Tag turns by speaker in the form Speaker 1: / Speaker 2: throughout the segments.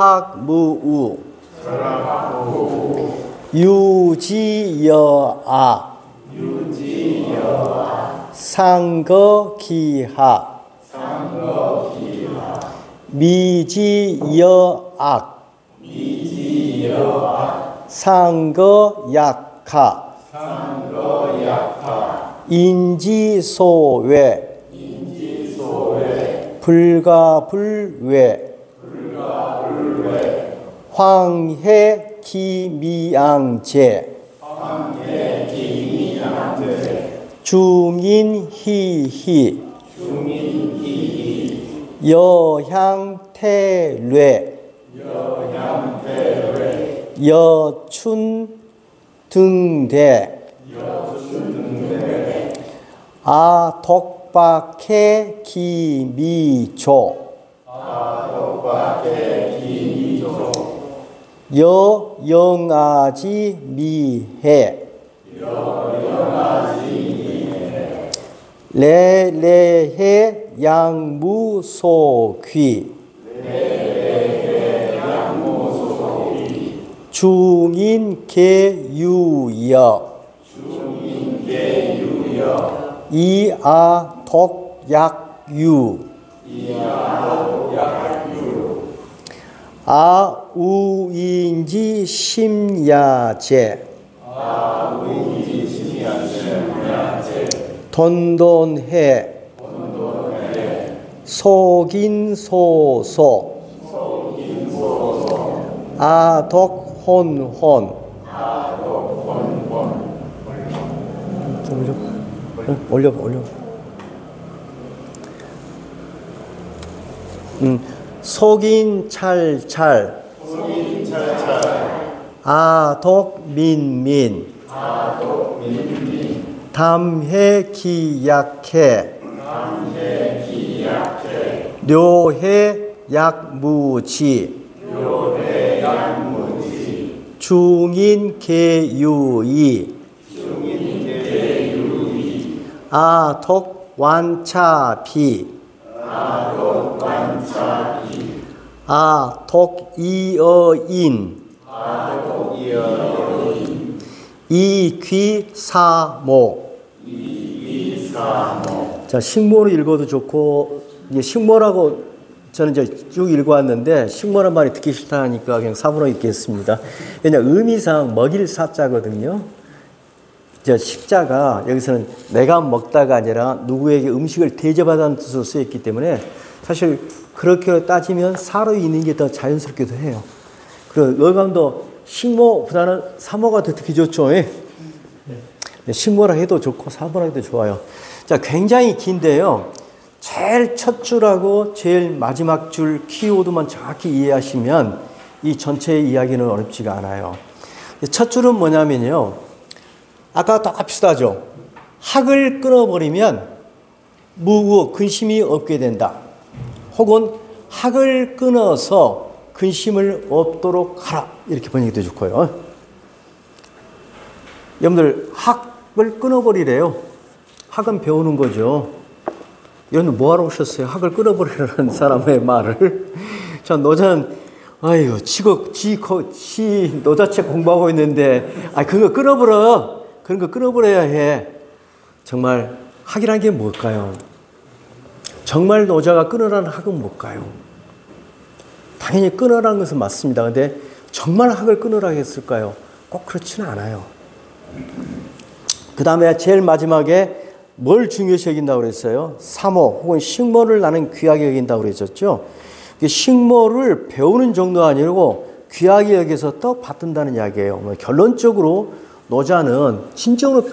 Speaker 1: 설학무우 유지여아 상거기하 미지여악 상거약하 인지소외 불가불외 황해기미양제 중인희희 여향태뢰 여춘등대 아독박해 기미조 여영아지 미해 레레해 양무소귀 중인계유여 이아독약유 아우인지 심야제 돈돈해 속인소소 아독혼혼 좀 올려 속인찰찰 아독민민 담해기약해 료해약무지 중인계유이 아독완차비 아독이어인 이귀사모. 자, 식모로 읽어도 좋고, 이게 식모라고 저는 이제 쭉 읽어왔는데, 식모란 말이 듣기 싫다 하니까 그냥 사부로 읽겠습니다. 왜냐, 의미상 먹일 사자거든요. 저 식자가 여기서는 내가 먹다가 아니라 누구에게 음식을 대접하다는 뜻으로 쓰였기 때문에 사실 그렇게 따지면 사로 있는 게 더 자연스럽기도 해요. 그리고 여감도 식모보다는 사모가 더 듣기 좋죠. 예? 식모라 해도 좋고 사모라 해도 좋아요. 자, 굉장히 긴데요. 제일 첫 줄하고 제일 마지막 줄 키워드만 정확히 이해하시면 이 전체의 이야기는 어렵지가 않아요. 첫 줄은 뭐냐면요. 아까 다 비슷하죠. 학을 끊어버리면 무구 근심이 없게 된다. 혹은 학을 끊어서 근심을 없도록 하라. 이렇게 번역도 좋고요. 여러분들 학을 끊어버리래요. 학은 배우는 거죠. 여러분 뭐하러 오셨어요? 학을 끊어버리라는 사람의 말을. 자, 노자는 아이고 지 노자책 공부하고 있는데 그런 거 끊어버려. 그런 거 끊어버려야 해. 정말 학이란 게 뭘까요? 정말 노자가 끊으라는 학은 뭘까요? 당연히 끊으라는 것은 맞습니다. 근데 정말 학을 끊으라 했을까요? 꼭 그렇지는 않아요. 그 다음에 제일 마지막에 뭘 중요시 여긴다고 그랬어요? 사모 혹은 식모를 나는 귀하게 여긴다고 그랬었죠. 식모를 배우는 정도가 아니고 귀하게 여기서 또 받든다는 이야기예요. 결론적으로 노자는 진정으로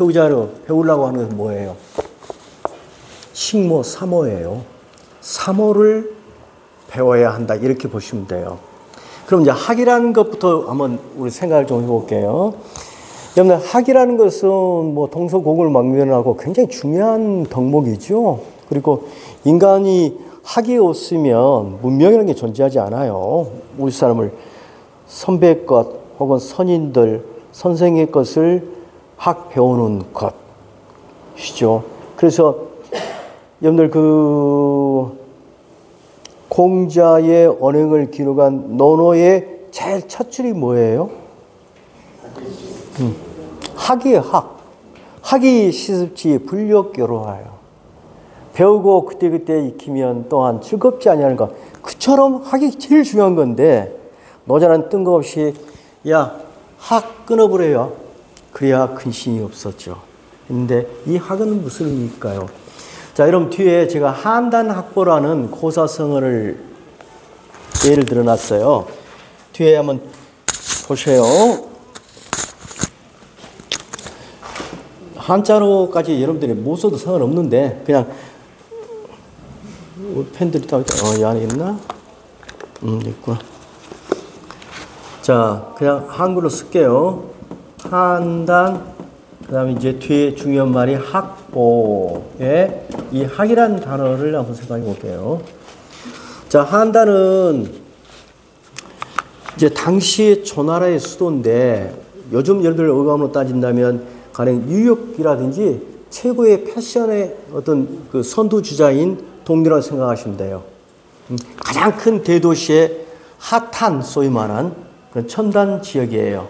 Speaker 1: 배우려고 하는 것은 뭐예요? 식모, 사모예요. 사모를 배워야 한다. 이렇게 보시면 돼요. 그럼 이제 학이라는 것부터 한번 우리 생각을 좀 해볼게요. 여러분, 학이라는 것은 뭐 동서고금을 굉장히 중요한 덕목이죠. 그리고 인간이 학이 없으면 문명이라는 게 존재하지 않아요. 우리 사람을 선배의 것 혹은 선인들, 선생의 것을 학 배우는 것이죠. 그래서 여러분들 공자의 언행을 기록한 논어의 제일 첫 줄이 뭐예요? 학이에요, 학. 학이 시습지 불력교로하여. 배우고 그때그때 익히면 또한 즐겁지 아니하는가. 그처럼 학이 제일 중요한 건데 노자는 뜬금없이 야, 학 끊어버려요. 그래야 근신이 없었죠. 근데 이 학은 무슨 의미일까요? 자, 여러분 뒤에 제가 한단학보라는 고사성어를 예를 들어놨어요. 뒤에 한번 보세요. 한자로까지 여러분들이 못 써도 상관없는데 그냥 펜들이 다 이 안에 있나? 있구나. 자, 그냥 한글로 쓸게요. 한단, 그 다음에 이제 뒤에 중요한 말이 학보에 이 학이라는 단어를 한번 생각해 볼게요. 자, 한단은 이제 당시 조나라의 수도인데 요즘 여러분들 어감으로 따진다면 가령 뉴욕이라든지 최고의 패션의 어떤 그 선두주자인 동네라고 생각하시면 돼요. 가장 큰 대도시의 핫한 소위 말한 그런 첨단 지역이에요.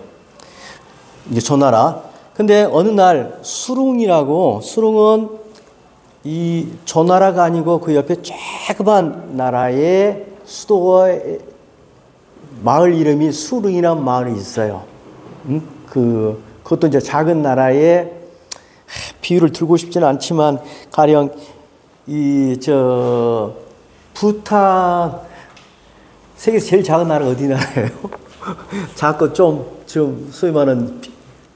Speaker 1: 이제 조나라. 근데 어느 날 수룽이라고, 수룽은 이 조나라가 아니고 그 옆에 조그만 나라의 수도의 마을 이름이 수릉이라는 마을이 있어요. 그것도 이제 작은 나라의 비유를 들고 싶지는 않지만 가령 부탄 세계에서 제일 작은 나라가 어디 나라예요? 작고 좀 소위 말하는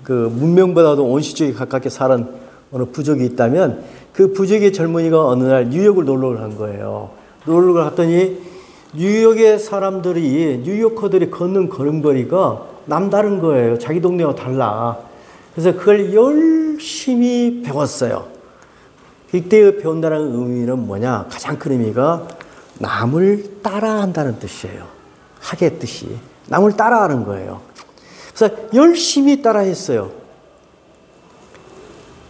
Speaker 1: 그 문명보다도 온실적에 가깝게 사는 어느 부족이 있다면 그 부족의 젊은이가 어느 날 뉴욕을 놀러 간 거예요. 놀러 갔더니 뉴욕의 사람들이 뉴요커들이 걷는 걸음걸이가 남다른 거예요. 자기 동네와 달라. 그래서 그걸 열심히 배웠어요. 이때 배운다는 의미는 뭐냐? 가장 큰 의미가 남을 따라한다는 뜻이에요. 학의 뜻이. 남을 따라하는 거예요. 그래서 열심히 따라했어요.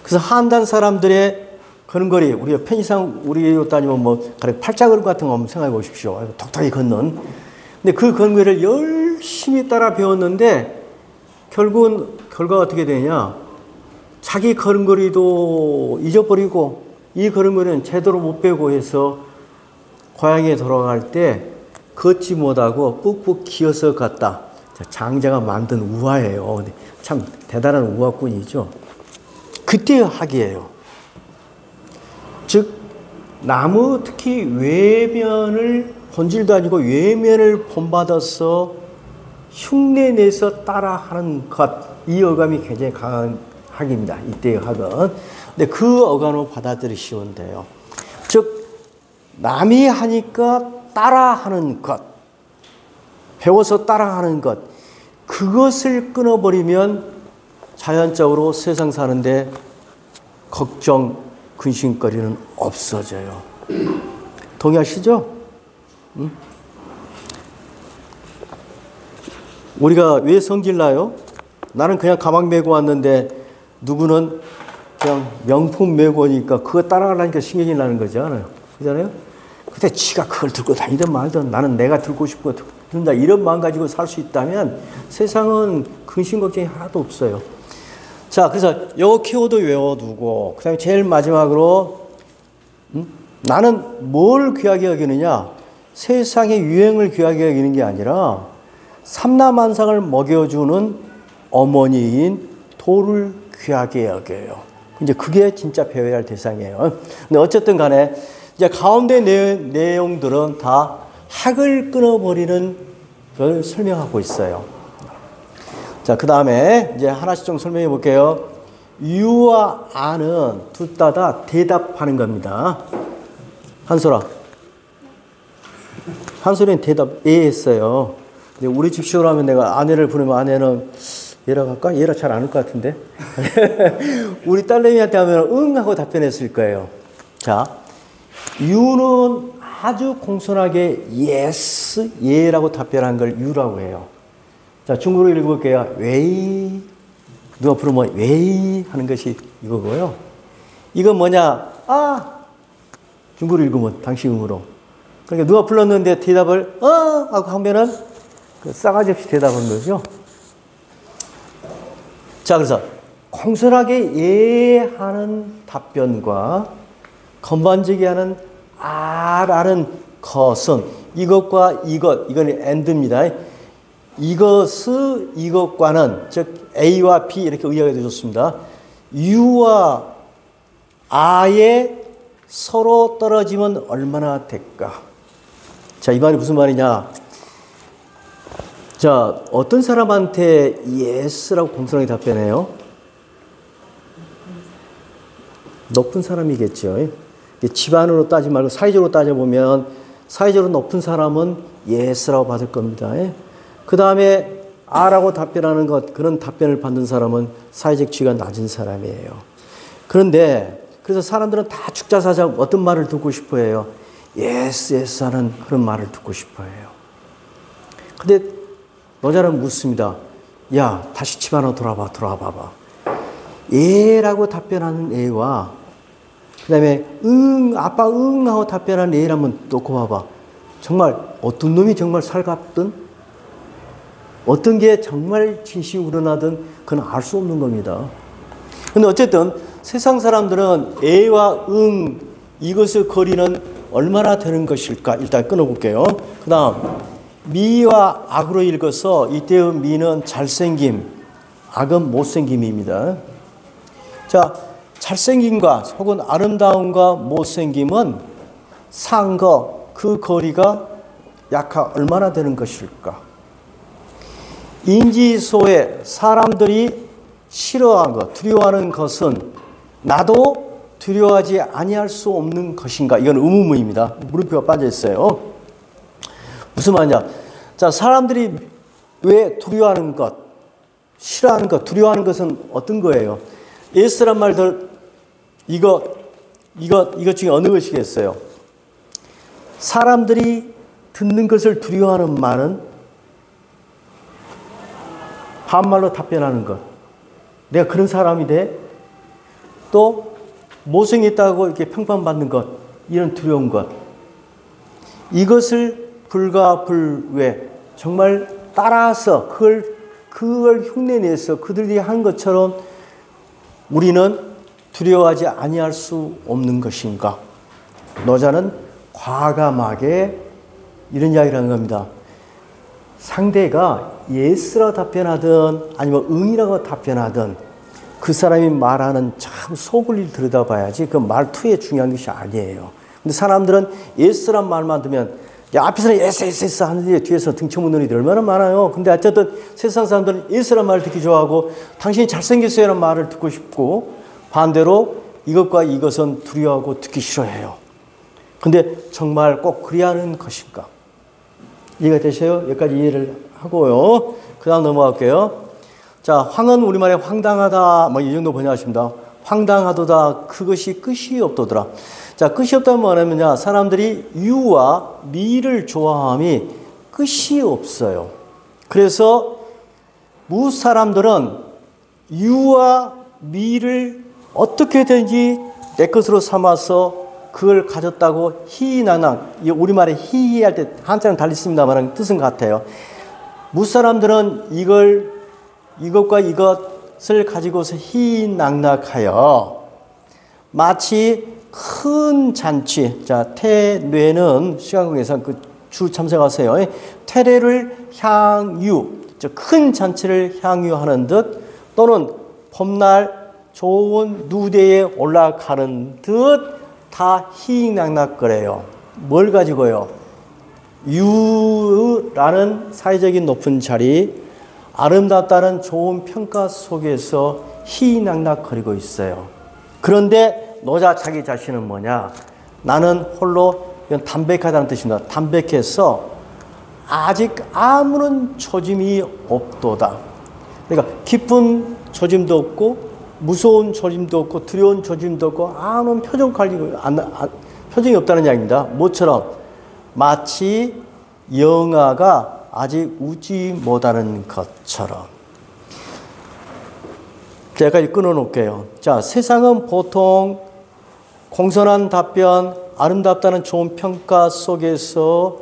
Speaker 1: 그래서 한단 사람들의 걸음걸이, 우리가 편의상 우리로 따지면 뭐 팔자걸음 같은 거 한번 생각해 보십시오. 톡톡히 걷는. 근데 그 걸음걸이를 열심히 따라 배웠는데 결국은 결과가 어떻게 되냐? 자기 걸음걸이도 잊어버리고 이 걸음걸이는 제대로 못 배우고 해서 고향에 돌아갈 때 걷지 못하고 꾹꾹 기어서 갔다. 장자가 만든 우화예요. 참 대단한 우화꾼이죠. 그때의 학이에요. 즉 나무 특히 외면을 본질도 아니고 외면을 본받아서 흉내내서 따라하는 것. 이 어감이 굉장히 강한 학입니다. 이때의 학은. 근데 그 어감으로 받아들이시면 돼요. 즉 남이 하니까 따라하는 것. 배워서 따라하는 것. 그것을 끊어버리면 자연적으로 세상 사는데 걱정, 근심거리는 없어져요. 동의하시죠? 응? 우리가 왜 성질나요? 나는 그냥 가방 메고 왔는데 누구는 그냥 명품 메고 오니까 그거 따라가려니까 신경이 나는 거잖아요. 그잖아요? 근데 지가 그걸 들고 다니든 말든 나는 내가 들고 싶고 든다 이런 마음 가지고 살 수 있다면 세상은 근심 걱정이 하나도 없어요. 자, 그래서 요 키워드 외워두고 그다음에 제일 마지막으로 나는 뭘 귀하게 여기느냐? 세상의 유행을 귀하게 여기는 게 아니라 삼라만상을 먹여주는 어머니인 도를 귀하게 여겨요. 이제 그게 진짜 배워야 할 대상이에요. 근데 어쨌든 간에 이제 가운데 내용들은 다 학을 끊어버리는 걸 설명하고 있어요. 자, 그 다음에 이제 하나씩 좀 설명해 볼게요. 유와 아는 둘 다 대답하는 겁니다. 한솔아. 한솔이는 대답 예 했어요. 근데 우리 집식으로 하면 내가 아내를 부르면 아내는 얘라 할까? 얘라 잘 안 할 것 같은데. 우리 딸내미한테 하면 응 하고 답변했을 거예요. 자, 유는 아주 공손하게 yes, 예라고 답변한 걸 유라고 해요. 자, 중국어로 읽어볼게요. 웨이. 누가 부르면 웨이 하는 것이 이거고요. 이건 뭐냐? 아! 중국어로 읽으면 당시 음으로. 그러니까 누가 불렀는데 대답을 하고 하면은 그 싸가지 없이 대답하는 거죠. 자, 그래서 공손하게 예하는 답변과 건반지게 하는 라는 것은 이것과 이거는 and입니다. 이것과는 즉 A와 B 이렇게 의역이 되어졌습니다. U와 I에 서로 떨어지면 얼마나 될까? 자, 이 말이 무슨 말이냐? 자, 어떤 사람한테 yes라고 공손하게 답변해요? 높은 사람이겠죠. 집안으로 따지지 말고 사회적으로 따져보면 사회적으로 높은 사람은 yes라고 받을 겁니다. 그 다음에 R라고 답변하는 것, 그런 답변을 받는 사람은 사회적 지위가 낮은 사람이에요. 그런데 그래서 사람들은 다 축자사자 어떤 말을 듣고 싶어 해요? yes, yes 하는 그런 말을 듣고 싶어 해요. 근데 노자는 묻습니다. 야, 다시 집안으로 돌아와봐봐. 예라고 답변하는 예와 그 다음에 아빠 하고 답변하는 예를 한번 놓고 봐봐. 정말 어떤 놈이 정말 살갑든 어떤 게 정말 진심이 우러나든 그건 알 수 없는 겁니다. 근데 어쨌든 세상 사람들은 예와 이것의 거리는 얼마나 되는 것일까? 일단 끊어볼게요. 그 다음 미와 악으로 읽어서 이때의 미는 잘생김, 악은 못생김입니다. 자, 잘생김과 혹은 아름다움과 못생김은 상거, 그 거리가 약 얼마나 되는 것일까? 인지소에 사람들이 싫어하는 것, 두려워하는 것은 나도 두려워하지 아니할 수 없는 것인가? 이건 의문문입니다. 물음표가 빠져 있어요. 무슨 말이냐? 자, 사람들이 왜 두려워하는 것, 싫어하는 것, 두려워하는 것은 어떤 거예요? 예스란 말들 이것 중에 어느 것이겠어요? 사람들이 듣는 것을 두려워하는 말은 반말로 답변하는 것. 내가 그런 사람이 돼? 또 못생겼다고 이렇게 평판받는 것, 이런 두려운 것. 이것을 불가불외 정말 따라서 그걸 흉내내서 그들이 한 것처럼 우리는 두려워하지 아니할 수 없는 것인가? 노자는 과감하게 이런 이야기를 하는 겁니다. 상대가 yes라고 답변하든 아니면 응이라고 답변하든 그 사람이 말하는 참 속을 들여다봐야지 그 말투에 중요한 것이 아니에요. 근데 사람들은 yes란 말만 들으면 야, 앞에서는 yes 하는데 뒤에서 등쳐묻는 일이 얼마나 많아요. 근데 어쨌든 세상 사람들은 yes란 말을 듣기 좋아하고 당신이 잘생겼어요 라는 말을 듣고 싶고 반대로 이것과 이것은 두려워하고 듣기 싫어해요. 근데 정말 꼭 그래야 하는 것인가? 이해가 되셔요? 여기까지 이해를 하고요. 그 다음 넘어갈게요. 자, 황은 우리말에 황당하다, 뭐 이 정도 번역하십니다. 황당하도다, 그것이 끝이 없도더라. 자, 끝이 없다면 뭐냐면요. 사람들이 유와 미를 좋아함이 끝이 없어요. 그래서 무 사람들은 유와 미를 어떻게든지 내 것으로 삼아서 그걸 가졌다고 희희낙낙, 우리말에 희희할 때 한자는 달리 씁니다만 뜻은 같아요. 무사람들은 이것과 이것을 가지고서 희희낙낙하여 마치 큰 잔치, 자, 태뇌는 시간국에서 그 주 참석하세요. 태례를 향유, 큰 잔치를 향유하는 듯 또는 봄날 좋은 누대에 올라가는 듯 다 희희낙낙거려요. 뭘 가지고요? 유라는 사회적인 높은 자리, 아름답다는 좋은 평가 속에서 희희낙낙거리고 있어요. 그런데 노자 자기 자신은 뭐냐? 나는 홀로, 이건 담백하다는 뜻입니다. 담백해서 아직 아무런 조짐이 없도다. 그러니까 깊은 조짐도 없고 무서운 조짐도 없고 두려운 조짐도 없고 아무런 표정이 없다는 이야기입니다. 뭐처럼? 마치 영아가 아직 웃지 못하는 것처럼. 제가 끊어놓을게요. 자, 세상은 보통 공손한 답변, 아름답다는 좋은 평가 속에서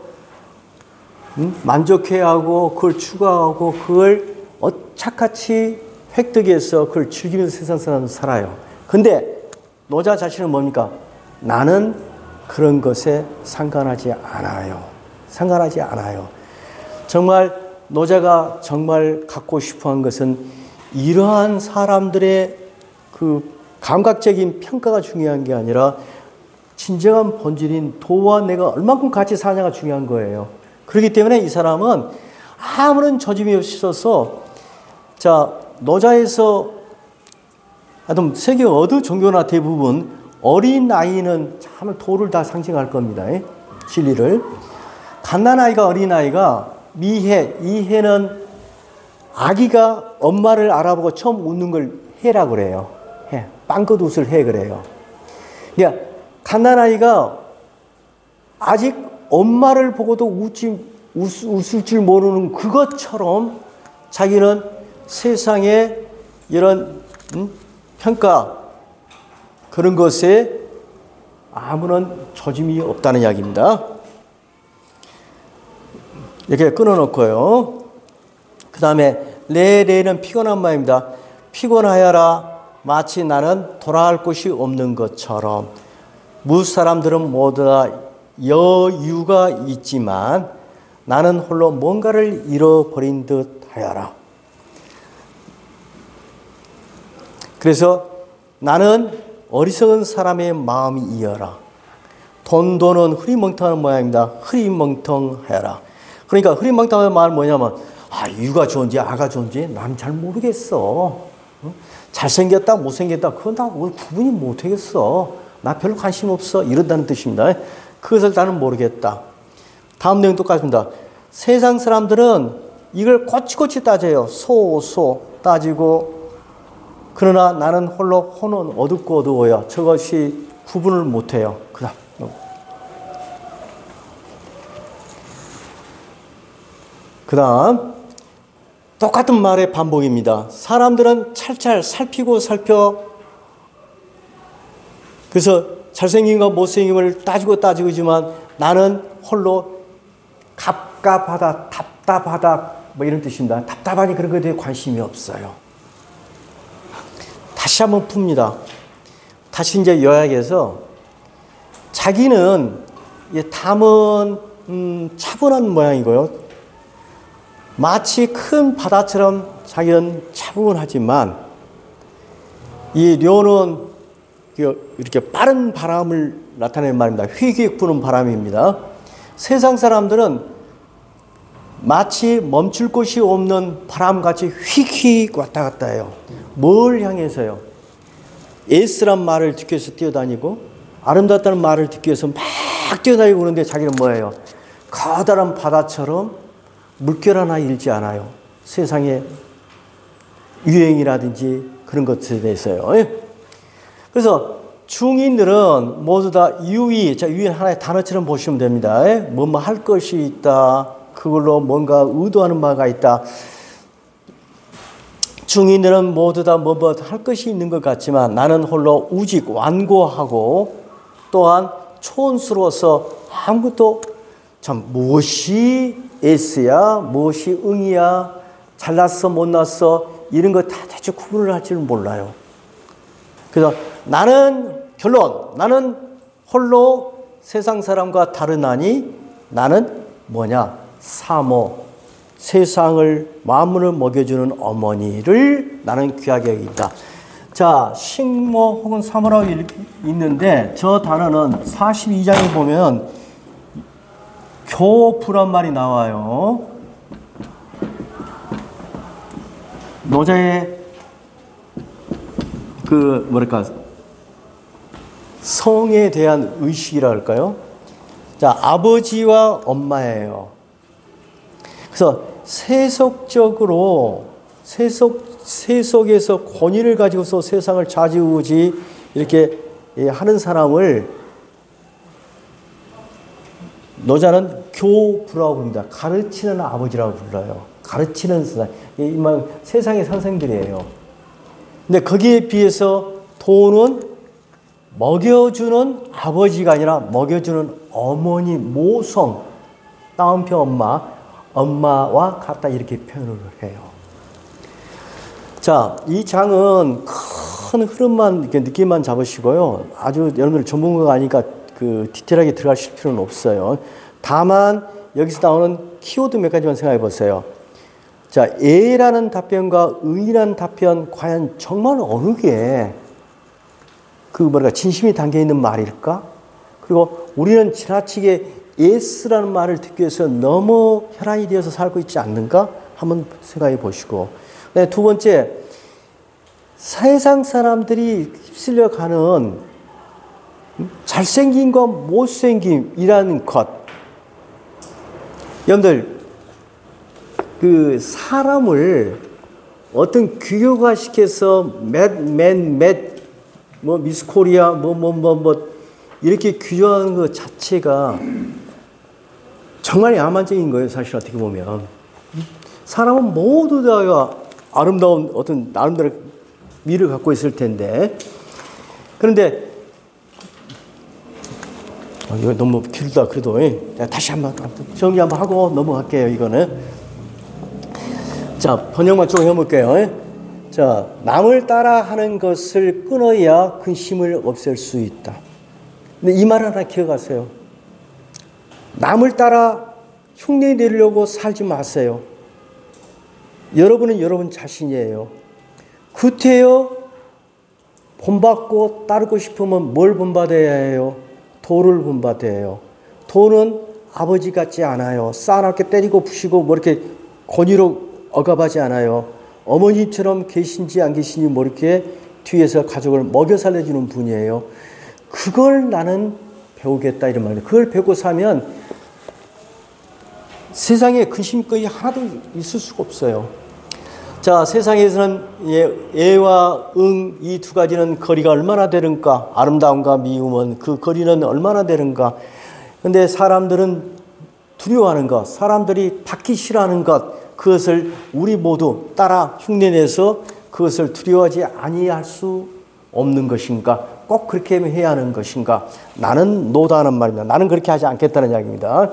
Speaker 1: 만족해야 하고 그걸 추구하고 그걸 착같이 획득해서 그걸 즐기면서 세상 사람은 살아요. 근데 노자 자신은 뭡니까? 나는 그런 것에 상관하지 않아요. 상관하지 않아요. 정말 노자가 정말 갖고 싶어한 것은 이러한 사람들의 그 감각적인 평가가 중요한 게 아니라 진정한 본질인 도와 내가 얼만큼 같이 사냐가 중요한 거예요. 그렇기 때문에 이 사람은 아무런 저짐이 없어서 자 노자에서 하여튼 세계 어느 종교나 대부분 어린 아이는 참 도를 다 상징할 겁니다. 진리를. 갓난아이가 어린아이가 미해, 이 해는 아기가 엄마를 알아보고 처음 웃는 걸 해라고 그래요. 해. 빵긋 웃을 해 그래요. 그러니까 갓난아이가 아직 엄마를 보고도 웃을 줄 모르는 그것처럼 자기는 세상에 이런 평가 그런 것에 아무런 조짐이 없다는 이야기입니다. 이렇게 끊어놓고요. 그 다음에 레는 피곤한 마음입니다. 피곤하여라 마치 나는 돌아갈 곳이 없는 것처럼. 무슨 사람들은 모두 다 여유가 있지만 나는 홀로 뭔가를 잃어버린 듯 하여라. 그래서 나는 어리석은 사람의 마음이 이어라. 돈도는 흐리멍텅한 모양입니다. 흐리멍텅하여라. 그러니까 흐리멍텅한 말은 뭐냐면 유가 좋은지 아가 좋은지 난 잘 모르겠어. 잘생겼다 못생겼다 그건 나 구분이 못하겠어. 나 별로 관심 없어. 이런다는 뜻입니다. 그것을 나는 모르겠다. 다음 내용 똑같습니다. 세상 사람들은 이걸 꼬치꼬치 따져요. 소소 따지고 그러나 나는 홀로 혼은 어둡고 어두워요. 저것이 구분을 못해요. 그 다음 똑같은 말의 반복입니다. 사람들은 찰찰 살피고 살펴 그래서 잘생김과 못생김을 따지고지만 나는 홀로 갑갑하다 답답하다 뭐 이런 뜻입니다. 답답하니 그런 것에 대해 관심이 없어요. 다시 한번 풉니다. 다시 이제 요약해서 자기는 담은 차분한 모양이고요. 마치 큰 바다처럼 자기는 차분하지만 이 료는 이렇게 빠른 바람을 나타내는 말입니다. 휘휘 부는 바람입니다. 세상 사람들은 마치 멈출 곳이 없는 바람같이 휘휘 왔다 갔다 해요. 뭘 향해서요? 에스란 말을 듣기 위해서 뛰어다니고 아름답다는 말을 듣기 위해서 막 뛰어다니고 그러는데 자기는 뭐예요? 커다란 바다처럼 물결 하나 잃지 않아요. 세상의 유행이라든지 그런 것에 대해서요. 그래서 중인들은 모두 다 유의, 유의 하나의 단어처럼 보시면 됩니다. 뭐뭐 할 것이 있다. 그걸로 뭔가 의도하는 바가 있다. 중인들은 모두 다 뭐 할 것이 있는 것 같지만 나는 홀로 우직, 완고하고 또한 초원스러워서 아무것도 참 무엇이 S야, 무엇이 응이야, 잘났어, 못났어 이런 거 다 대충 구분을 할 줄 몰라요. 그래서 결론, 나는 홀로 세상 사람과 다르나니 나는 뭐냐? 사모, 세상을 만물을 먹여주는 어머니를 나는 귀하게 여긴다. 자, 식모 혹은 사모라고 있는데 저 단어는 42장에 보면 교부란 말이 나와요. 노자의 성에 대한 의식이라 할까요? 자, 아버지와 엄마예요. 그래서 세속적으로 세속에서 권위를 가지고서 세상을 좌지우지 이렇게 하는 사람을 노자는 교부라고 부릅니다. 가르치는 아버지라고 불러요. 가르치는 세상의 선생들이에요. 근데 거기에 비해서 도는 먹여주는 아버지가 아니라 먹여주는 어머니, 모성, 따옴표 엄마, 엄마와 같다 이렇게 표현을 해요. 자, 이 장은 큰 흐름만 이렇게 느낌만 잡으시고요. 아주 여러분들 전문가가 아니니까 그 디테일하게 들어가실 필요는 없어요. 다만 여기서 나오는 키워드 몇 가지만 생각해 보세요. 자, 예라는 답변과 의라는 답변 과연 정말 어느 게 그 뭐랄까 진심이 담겨 있는 말일까? 그리고 우리는 지나치게 예스라는 말을 듣기 위해서 너무 혈안이 되어서 살고 있지 않는가? 한번 생각해 보시고. 네, 두 번째, 세상 사람들이 휩쓸려 가는 잘생김과 못생김이라는 것. 여러분들, 그 사람을 어떤 규격화 시켜서 뭐 미스 코리아 이렇게 규정하는 것 자체가 정말 야만적인 거예요. 사실 어떻게 보면 사람은 모두 다 아름다운 어떤 나름대로 미를 갖고 있을 텐데, 그런데 이거 너무 길다. 그래도 다시 한번 정리 한번 하고 넘어갈게요. 이거는 자, 번역만 좀 해볼게요. 자, 남을 따라하는 것을 끊어야 근심을 없앨 수 있다. 근데 이 말 하나 기억하세요. 남을 따라 흉내 내려고 살지 마세요. 여러분은 여러분 자신이에요. 구태여 본받고 따르고 싶으면 뭘 본받아야 해요? 도를 본받아야 해요. 도는 아버지 같지 않아요. 싸납게 때리고 부시고 뭐 이렇게 권위로 억압하지 않아요. 어머니처럼 계신지 안 계신지 모르게 뒤에서 가족을 먹여 살려주는 분이에요. 그걸 나는 배우겠다 이런 말이에요. 그걸 배우고 사면 세상에 근심거리 하나도 있을 수가 없어요. 자, 세상에서는 예와 응 이 두 가지는 거리가 얼마나 되는가? 아름다움과 미움은 그 거리는 얼마나 되는가? 근데 사람들은 두려워하는 것, 사람들이 받기 싫어하는 것, 그것을 우리 모두 따라 흉내내서 그것을 두려워하지 아니할 수 없는 것인가? 꼭 그렇게 해야 하는 것인가? 나는 노다하는 말입니다. 나는 그렇게 하지 않겠다는 이야기입니다.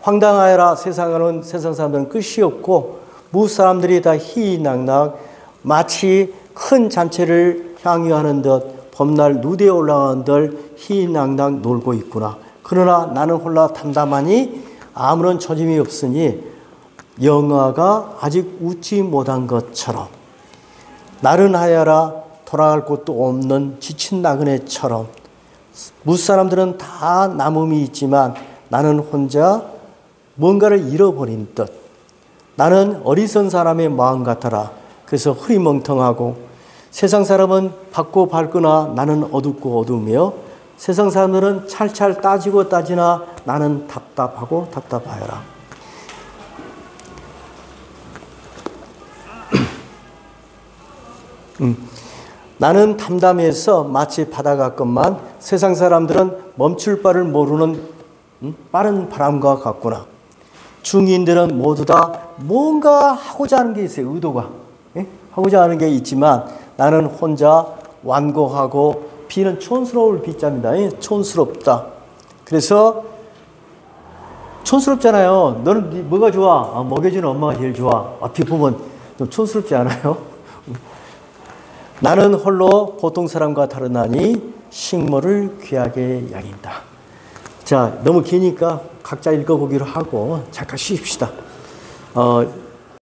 Speaker 1: 황당하여라. 세상 사람들은 끝이 없고 무엇 사람들이 다 희희낙낙 마치 큰 잔치를 향유하는 듯 봄날 누대에 올라가는 듯 희희낙낙 놀고 있구나. 그러나 나는 홀라 담담하니 아무런 초짐이 없으니 영화가 아직 웃지 못한 것처럼 나른하여라. 돌아갈 곳도 없는 지친 나그네처럼 무사람들은 다 남음이 있지만 나는 혼자 뭔가를 잃어버린 듯 나는 어리석은 사람의 마음 같아라. 그래서 흐리멍텅하고 세상 사람은 밝고 밝으나 나는 어둡고 어두우며 세상 사람들은 찰찰 따지고 따지나 나는 답답하고 답답하여라. 나는 담담해서 마치 바다 같건만 세상 사람들은 멈출 바를 모르는 빠른 바람과 같구나. 중인들은 모두 다 뭔가 하고자 하는 게 있어요. 의도가. 하고자 하는 게 있지만 나는 혼자 완고하고 비는 촌스러울 비자입니다. 촌스럽다. 그래서 촌스럽잖아요. 너는 뭐가 좋아? 먹여주는 엄마가 제일 좋아. 어떻게 보면 좀 촌스럽지 않아요? 나는 홀로 보통 사람과 다르나니 식모를 귀하게 여긴다. 자, 너무 기니까 각자 읽어보기로 하고 잠깐 쉬십시다.